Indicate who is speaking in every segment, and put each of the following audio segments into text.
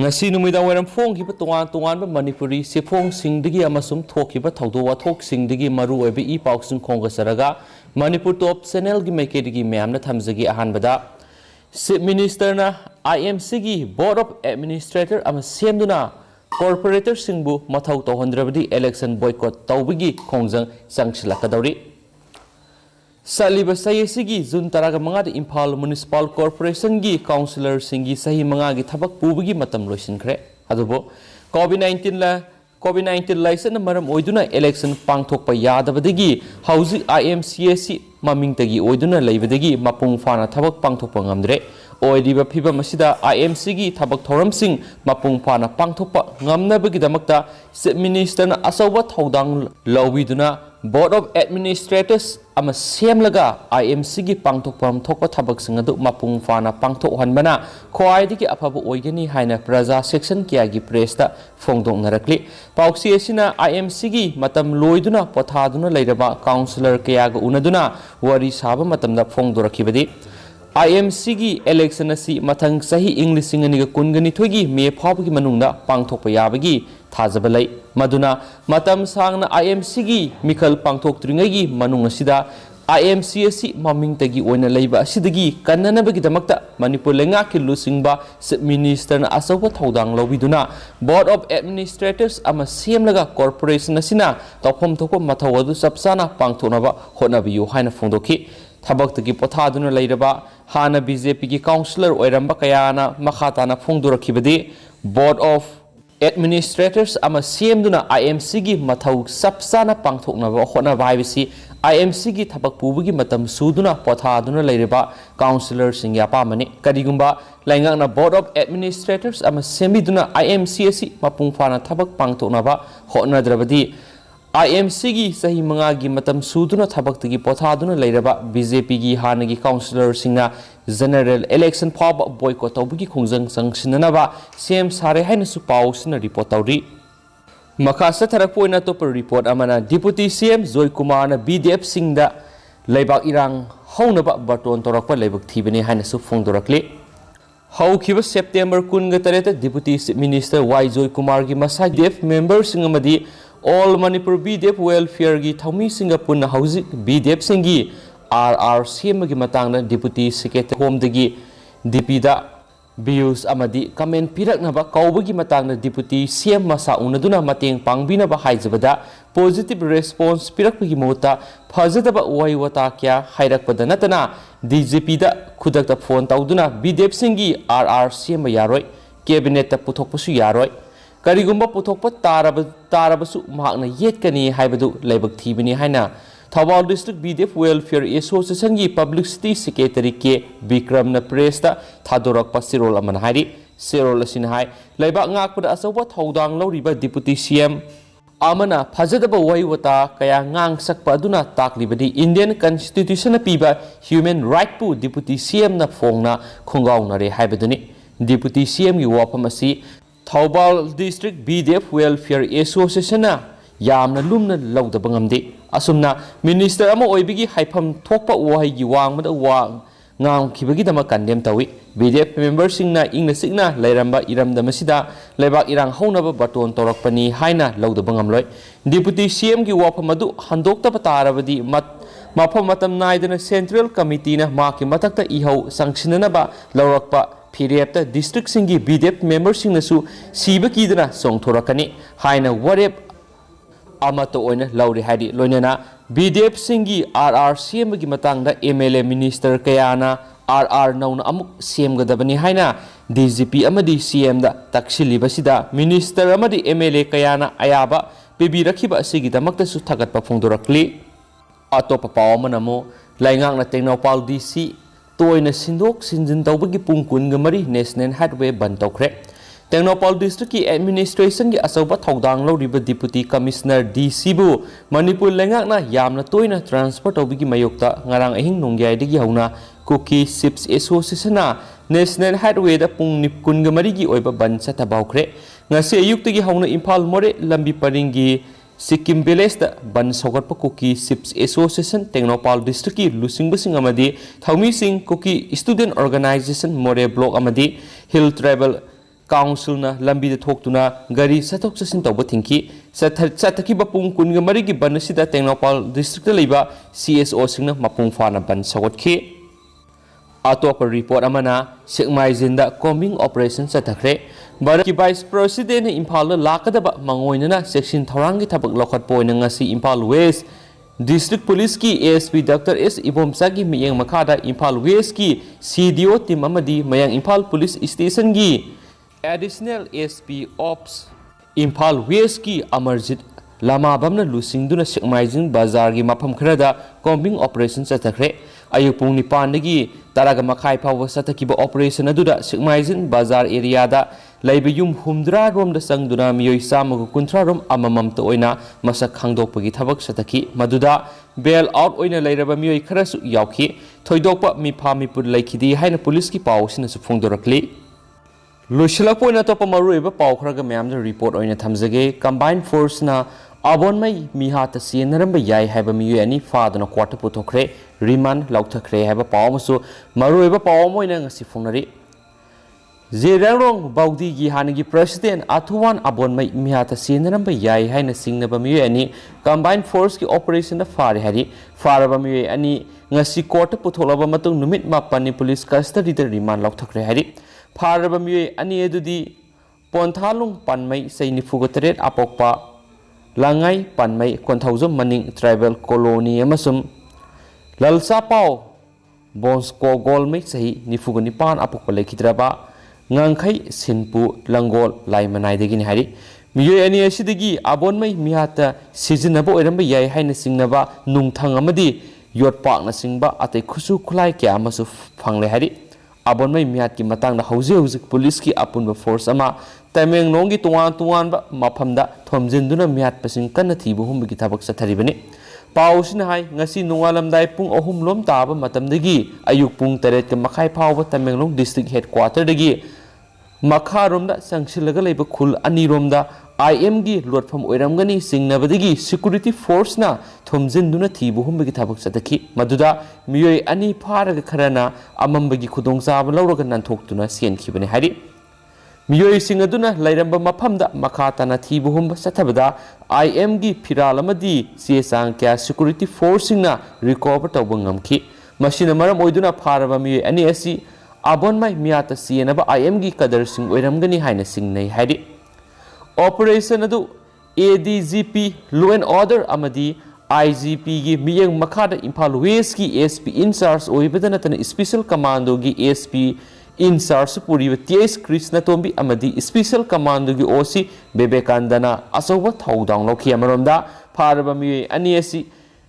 Speaker 1: ngasi numida waram phong ki tongan tongan ba manipuri sefong singdigi amasum thoki ba thaudo wathok singdigi maru oibe I pausing khonga saraga manipur top channel gi makedigi myamna thamjagi ahan bada Chief Minister na IMC gi Board of Administrator ama semduna corporator singbu mathau tohandrabadi election boycott tawbigi khongjang sangsilakadawri Saliba sayesigi June taraga manga Imphal Municipal Corporation gi councillor singi sahi manga gi thabak pubigi matam loisinkhre adubo COVID-19 license maram oiduna election pangthokpa yadabadagi hauji IMCAC mamingtagi oiduna leibadagi mapung fana thabak pangthokpa ngamdre oidiba phiba masida IMC gi thabak thoramsing mapung fana pangthokpa ngamnabagi damakta Chief Minister na asawa thodang lawiduna Board of Administrators ama semlaga IMC gi pangthokpam thokpa thabak singadu mapung fana pangthok hanbana khoaidigi afaba oigani haina praja section kya gi press ta phongdong narakli pauksi asina IMC gi matam loiduna pothaduna leiraba councillor kya ga unaduna wari saba matamda phongdorakibadi IMC gi election asi mathang sahi English ngani ga kungani thogi me phawgi manungda pangthokpa yabagi थाजबलाई मदुना मतम सांगना IMC gi मिखल पांगथोक त्रिंगगी मनुंग असिदा IMC asi maming tagi oina leiba asidagi kannanabagi damakta Manipur lenga ki lusingba Chief Minister na asawa thodang lobiduna Board of Administrators ama semlaga corporation asina tawphom thokpa mathawadu sapsana pangthonaba honabiyu haina phongdoki thabak tagi pothaduna leiraba hana BJP gi councillor oiramba kayana makhatana phongdorakibadi Board of Administrators ama semduna IMC gi mathau sapsana pangthoknaba hona baibisi IMC gi thabak pubugi matam suduna pothaduna leireba councillor singya pamani kadigumba laingakna Board of Administrators ama semiduna IMC asi mapung fana thabak pangthoknaba hona drabadi IMC gi sahi manga gi matam suduna thabak tagi pothaduna leireba BJP gi hanagi councillor singna general election phaba boycott tawbugi khongjang sangsinanaba sem sare haina su pausina report tawri makasa tharakpoina to report amana deputy CM Joy Kumar na BDF singda leibak irang haunaba baton torakpa leibak thibani haina su phongdorakli haukiba September 13 deputy minister Y Joy Kumar gi masa DF member singamadi all Manipur BDF welfare gi thaumi singapuna hauji BDF singi RR semagi matangna deputy secretary home dagi DP da views amadi comment piraknaba kaubagi matangna deputy CM masa unaduna mateng pangbinaba haijabada positive response pirakpagi mota phajadaba wai wata kya hairakpada natana DGP da khudakta phone tawduna BDF singi RR sem yaroi cabinet ta puthokpasu yaroi karigumba puthokpa tarabasu mahakna yetkani haibadu laibak thibini haina Thawal District BDF Welfare Association gi Publicity Secretary ke Bikram na press ta thadorak pasirol aman hari serol asin hai laibak ngakpada asawa thodang loriba deputy CM amana phajadaba waiwata kaya ngang sakpa aduna taklibadi Indian Constitution na piba human right pu deputy CM na phongna khongaw na re haibaduni deputy CM gi wafam asi Thawal District BDF Welfare Association na yamna lumna lawdaba ngamdi asumna minister ama oibigi haifam thokpa wahai gi wangmada wang ngam khibagi dama kandem tawi BDF member singna ingna signa lairamba iramda masida laibak irang haunaba baton torakpani haina lawdaba ngamloi deputy CM gi wafam adu handokta patarabadi mafam matam naidana central committee na maki matakta ihau sangsinanaba lawrakpa Phirepta district singi BDF member singnasu siba kidana songthorakani haina warep amato oina lauri hadi loinana BDF singi RR CM gi matangda MLA minister kayana RR nauna amuk CM gadabani haina DGP amadi CM da taksilibasida minister amadi MLA kayana ayaba bibi rakhiba asigi damakta su thagatpa phongdorakli atopa pawamanamo laingakna Tengnopal DC toina sindok sinjin tawbagi pungkun gamari national highway ban tawkhre Tengnopal district ki administration gi asawa thodang loriba deputy commissioner DC bu Manipur lengakna yamna toina transport tawbigi mayokta ngarang ahing nongyai digi hauna Cookie Ships Association na national highway da pung nipkun gamari gi oiba ban sata bawkhre ngasi ayuk gi hauna Imphal more lambi paringi Sikkim Village da ban sogatpa Cookie Ships Association Tengnopal district ki lusingbasing amadi thaumi sing Cookie student organization more block amadi hill travel काउंसिलना लंबीदा थोक्तुना गाड़ी चथोक चसिन तौबा थिंकी चथकीबा पुंग कुनगा मरिगी बन असिदा टेक्नोपाल district लेबा CSO सिंगना मपुंग फाना बन सगोतखी अतोप report अमना सेकमाइजिंदा combing operation चथखरे भारत की वाइस प्रेसिडेंट इम्फाल लाकदबा मंगोइनना सेक्शन थौरांगी थबक लौखटपोइना ngasi Imphal west district police की ASP डॉक्टर S इबोमसा की मियंग मखादा इम्फाल वेस्ट की CDO टीम अमदी मयंग इम्फाल पुलिस स्टेशन की additional ASP ops Imphal west की अमरजीत लामाबमना लुसिंगदुना सेकमाइजिंग बाजार की मफम खरदा कॉम्बिंग ऑपरेशन चथखरे अयुक पुंग निपानदगी तरागा मखाई फाव चथकीबा ऑपरेशन अदुदा सेकमाइजिंग बाजार एरियादा लैब युम हुमद्रा रोम संगदुना मियोई चामग कुंथ्रा रोम अममम तोइना मसक खांदोकपगी थबक चथकी मदुदा बेल आउट ओइना लैरबा मियोई खरसु यावखी थोइदोकपा मिफा मिपुर लैखिदी हाइना पुलिस की पावसिनसु फोंदोरकली लोइसलकपोइना तोप मरुइबा पाव खरगा म्यामदा रिपोर्ट ओइना थमजगे कंबाइन फोर्सना अबोनमई मिहात सिनरंब याय हैबा मियोई अनि फादना क्वार्टर पुथोखरे रिमांड लौथखरे हैबा पावमसु मरुइबा पावमोइना ngasi फोंनरी जेरांग बाउदी की हानगी प्रेसिडेंट अथुवान अबोनमई मिहात सिनरंब याय हाइना सिंगनबा मियोई अनि कंबाइन फोर्स की ऑपरेशन फारे हरि फारबा मियोई अनि ngasi कोर्ट पुथोलबा मतुंग नुमित मापनि पुलिस कस्टडी द रिमांड लौथखरे हरि फारबा मियोई अनि एदुदी पोंथालुंग पनमई सैनिफुगतरेट अपोकपा लांगाई पनमई कोंथौजम मनिंग ट्राइबल कॉलोनी अमसुम ललसा पाव बोंस्को गोलमई सही निफुग निपान अपोकपा लेखिद्रबा ngankhai sinpu langol lai manai degini hari miyoi ani asidagi abonmai mihata sizinaba oiramba yai haina singnaba nungthang amadi yotpak na singba atai khusu khulai kya amasu phangle hari abonmai mihat ki matang na hauji police ki apunba force ama Tamenglong gi tuan ba maphamda thomjinduna mihat pasing kanna thibu humbi ki thabak satharibani पाउसिन हाई ngasi नोंगालमदाई पुंग अहुम लोम ताबा मतमदगी अयुक पुंग तरेत के मखाई फाव तमेंगलोंग डिस्ट्रिक्ट हेडक्वार्टर दगी मखा रोमदा संगसिलगा लेब खुल अनि रोमदा IM गी लोटफम ओइरमगनी सिंगनबदगी सिक्युरिटी फोर्स ना थोमजिनदुना थिबु हुमबगी थाबक सतखी मदुदा मियोय अनि फारग खरना अममबगी खुदोंचाब लौरगा ननथोक्तुना सेनखिबने हारि मियोय सिंगदुना लैरंबा मफमदा मखा तना थिबु हुमब सथबदा IM गी फिराल अमदी चेचांग क्या सिक्युरिटी फोर्स सिंगना रिकवर तौब ngamखि मसिना मरम ओइदुना फारबा मियोय अनि असि अबोनमाय मियाता सियनबा IM गी कदर सिंग ओइरमगनी हाइना सिंगनै हारि ऑपरेशन अदु ADGP लॉ एंड ऑर्डर अमदी IGP की मियंग मखादा इम्फाल वेस्ट की SP इंचार्ज ओइबदना तन स्पेशल कमांडो की SP इंचार्ज पुरीब TS कृष्ण तोंबी अमदी स्पेशल कमांडो की OC बेबेकांदना असौब थौदांग लौखि अमरोमदा फारबा मियोय अनि असि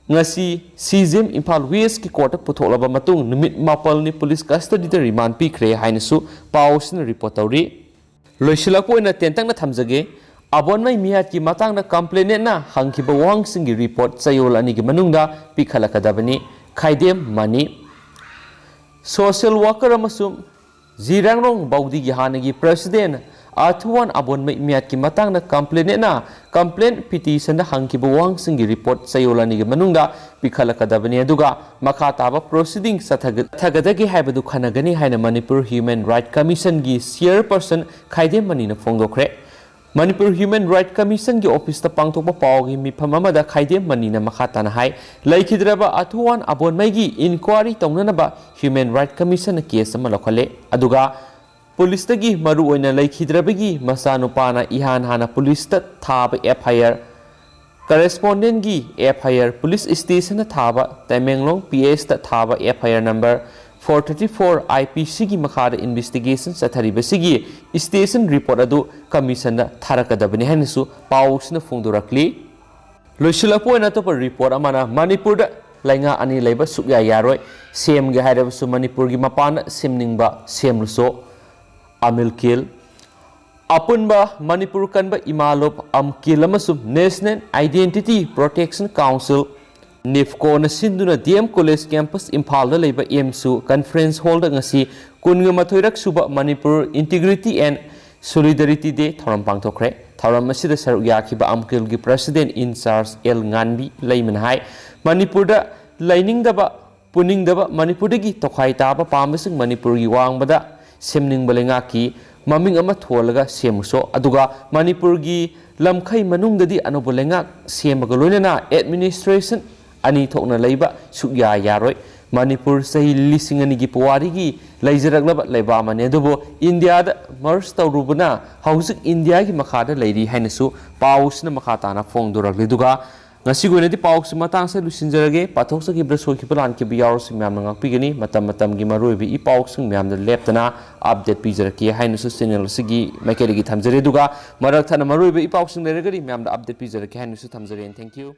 Speaker 1: ngasi CGM इम्फाल वेस्ट की कोर्ट पुथोलबा मतुंग नुमित मापलनी पुलिस कस्टडी द रिमांड पिख्रे हाइनसु पाउसिन रिपोर्ट तौरी लोइसिलकपोइना तेंतंगना थमजगे अबोनमई मियात की मतंगना कंप्लेनेंटना हंखिबा वांगसिंगी रिपोर्ट चयोल अनि की मनुंगदा पिखलकदबनी खाइदेम मनी सोशल वर्कर अमसुम जिरांगरोंग बाउदी की हानगी प्रेसिडेंट अथुवान अबोनमई मियात की मतंगना कंप्लेनेंटना कंप्लेंट पिटिशन हंखिबा वांगसिंगी रिपोर्ट चयोल अनि की मनुंगदा पिखलकदबनी अदुगा मखा ताबा प्रोसीडिंग सथगदगी हाइबदु खनगनी हाइना मणिपुर ह्यूमन राइट कमीशन की चेयरपर्सन खाइदेम मनीना फोंदोखरे मणिपुर ह्यूमन राइट कमीशन की ऑफिस पांथोप पावगी मिफम अमदा खाइदेम मनीना मखा ताना हाई लैखिद्रबा अथुवान अबोनमई inquiry तौननबा human right commission case अमा लौखले अदुगा पुलिस तगी मरु ओइना लैखिद्रबगी मसानुपाना इहान हाना पुलिस थाब FIR करेस्पोंडेंट की FIR पुलिस स्टेशन थाबा तमेंगलोंग PS थाबा FIR नंबर 434 IPC की मखार इन्वेस्टिगेशन चथरिबसिगी स्टेशन रिपोर्ट अदु कमीशन थारकदबनि हनसु पाउसना फोंदोरकली लोइसिलपोइना तो रिपोर्ट अमाना मणिपुर लैंगा अनि लैबा सुया यारोय सेम गे हाइरबसु मणिपुर की मपान सेमनिंगबा सेमलुसो अमिलकिल अपुनबा मणिपुर कनबा इमालोप अमकिल अमसु नेशनल आइडेंटिटी प्रोटेक्शन काउंसिल निफ्को न सिंधुना DM कॉलेज कैंपस इम्फाल लेबा एमसु कॉन्फ्रेंस हॉल ngasi 23रक सुबा Manipur integrity and solidarity day थौरम पांगथोखरे थौरम असिदा सरुक याखिबा अमकिल की प्रेसिडेंट इंचार्ज एल nganbi लैमन हाय मणिपुर दा लैनिंगदबा पुनिंगदबा मणिपुर की तोखाई ताबा पामसिंग मणिपुर की वांगबदा सेमनिंग बलेंगा की ꯃꯃꯤꯡ ꯑꯃ ꯊꯣꯜꯂꯒ ꯁꯦꯝꯃꯨꯁꯣ ꯑꯗꯨꯒ ꯃꯅꯤꯄꯨꯔꯒꯤ ꯂꯝꯈꯩ ꯃꯅꯨꯡꯗꯗꯤ ꯑꯅꯧꯕ ꯂꯩꯉꯥꯛ ꯁꯦꯝꯕꯒ ꯂꯣꯏꯅꯅ ꯑꯦꯗꯃꯤꯅꯤꯁꯇ꯭ꯔꯦꯁꯟ ꯑꯅꯤ ꯊꯣꯛꯅ ꯂꯩꯕ ꯁꯨꯛꯌꯥ ꯌꯥꯔꯣꯏ ꯃꯅꯤꯄꯨꯔ ꯆꯍꯤ 2000ꯒꯤ ꯄꯨꯋꯥꯔꯤꯒꯤ ꯂꯩꯖꯔꯛꯂꯕ ꯂꯩꯕꯥꯛ ꯑꯃꯅꯤ ꯑꯗꯨꯕꯨ ꯏꯟꯗꯤꯌꯥꯗ ꯃꯔꯖ ꯇꯧꯔꯨꯕꯅ ꯍꯧꯖꯤꯛ ꯏꯟꯗꯤꯌꯥꯒꯤ ꯃꯈꯥꯗ ꯂꯩꯔꯤ ꯍꯥꯏꯅꯁꯨ ꯄꯥꯎꯁꯤꯅ ꯃꯈꯥ ꯇꯥꯅ ꯐꯣꯡꯗꯣꯔꯛꯂꯤ ꯑꯗꯨꯒ ꯉꯁꯤꯒꯤ ꯑꯣꯏꯅꯗꯤ ꯄꯥꯎꯁꯤ ꯃꯇꯥꯡꯁꯦ ꯂꯣꯏꯁꯤꯟꯖꯔꯒꯦ ꯄꯥꯊꯣꯛꯆꯈꯤꯕꯗ ꯁꯣꯏꯈꯤꯕ ꯂꯥꯟꯈꯤꯕ ꯌꯥꯎꯔꯁꯨ ꯃꯌꯥꯝꯅ ꯉꯥꯛꯄꯤꯒꯅꯤ ꯃꯇꯝ ꯃꯇꯝꯒꯤ ꯃꯔꯨꯑꯣꯏꯕ ꯏ ꯄꯥꯎꯁꯤꯡ ꯃꯌꯥꯝꯗ ꯂꯦꯞꯇꯅ ꯑꯞꯗꯦꯠ ꯄꯤꯖꯔꯛꯀꯦ ꯍꯥꯏꯅꯁꯨ ꯆꯦꯅꯦꯜ ꯑꯁꯤꯒꯤ ꯃꯥꯏꯀꯩꯗꯒꯤ ꯊꯝꯖꯔꯤ ꯑꯗꯨꯒ ꯃꯔꯛ ꯊꯠꯅ ꯃꯔꯨꯑꯣꯏꯕ ꯏ ꯄꯥꯎꯁꯤꯡ ꯂꯩꯔꯒꯗꯤ ꯃꯌꯥꯝꯗ ꯑꯞꯗꯦꯠ ꯄꯤꯖꯔꯛꯀꯦ ꯍꯥꯏꯅꯁꯨ ꯊꯝꯖꯔꯤ ꯊꯦꯡꯛ ꯌꯨ